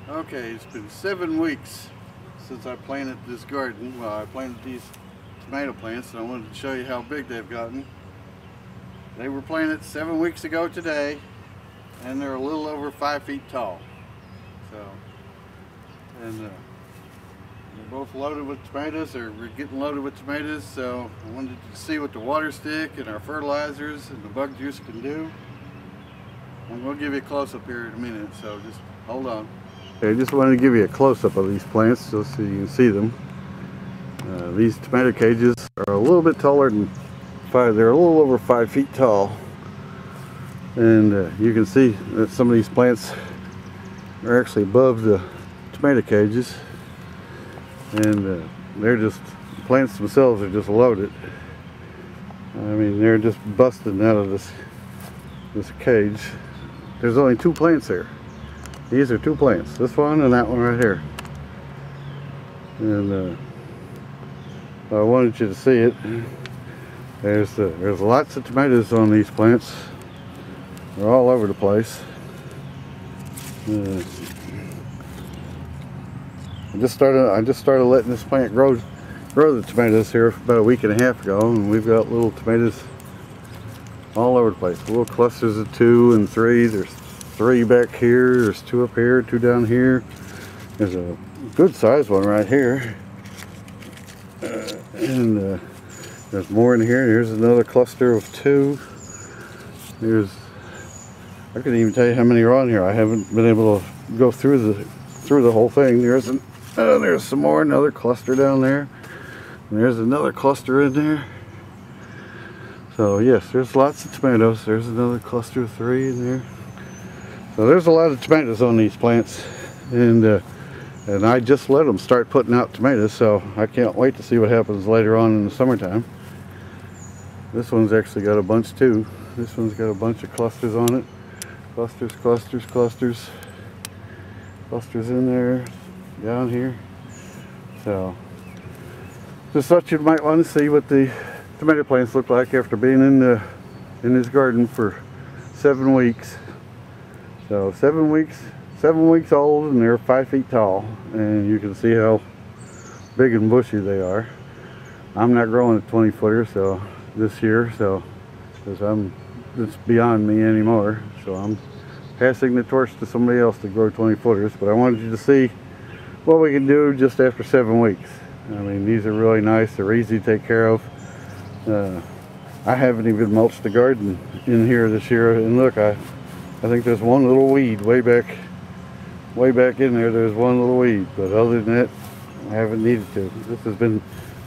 Okay, it's been 7 weeks since I planted this garden. Well, I planted these tomato plants and I wanted to show you how big they've gotten. They were planted 7 weeks ago today and they're a little over 5 feet tall. So, and they're both loaded with tomatoes, or we're getting loaded with tomatoes, so I wanted to see what the WaterStick and our fertilizers and the bug juice can do. And we'll give you a close-up here in a minute, so just hold on. I just wanted to give you a close-up of these plants just so you can see them. These tomato cages are a little bit taller than they're a little over 5 feet tall. And you can see that some of these plants are actually above the tomato cages. And they're just, the plants themselves are just loaded. I mean, they're just busting out of this cage. There's only 2 plants here. These are 2 plants, this one and that one right here. And I wanted you to see it. There's lots of tomatoes on these plants. They're all over the place. I just started letting this plant grow the tomatoes here about a week and a half ago, and we've got little tomatoes all over the place. Little clusters of 2 and 3. There's 3 back here. There's 2 up here, 2 down here. There's a good sized one right here, and there's more in here. Here's another cluster of 2. I couldn't even tell you how many are on here. I haven't been able to go through the whole thing. There's some more, another cluster down there. And there's another cluster in there. So yes, there's lots of tomatoes. There's another cluster of 3 in there. So there's a lot of tomatoes on these plants, and I just let them start putting out tomatoes, so I can't wait to see what happens later on in the summertime. This one's actually got a bunch too. This one's got a bunch of clusters on it. Clusters, clusters, clusters. Clusters in there, down here. So just thought you might want to see what the tomato plants look like after being in this garden for 7 weeks. So 7 weeks old, and they're 5 feet tall, and you can see how big and bushy they are. I'm not growing a 20-footer so this year, because it's beyond me anymore, so I'm passing the torch to somebody else to grow 20-footers. But I wanted you to see what we can do just after 7 weeks. I mean, these are really nice. They're easy to take care of. I haven't even mulched the garden in here this year, and look, I think there's one little weed way back in there. There's one little weed, but other than that, I haven't needed to.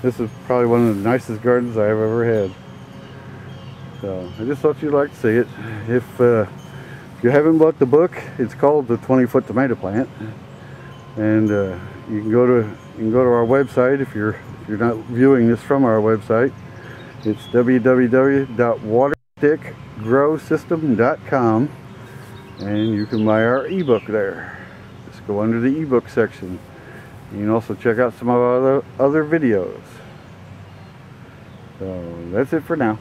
This is probably one of the nicest gardens I've ever had. So I just thought you'd like to see it. If you haven't bought the book, it's called The 20-Foot Tomato Plant, and you can go to our website if you're not viewing this from our website. It's www.waterstickgrowsystem.com, and you can buy our ebook there. Just go under the ebook section. You can also check out some of our other videos. So that's it for now.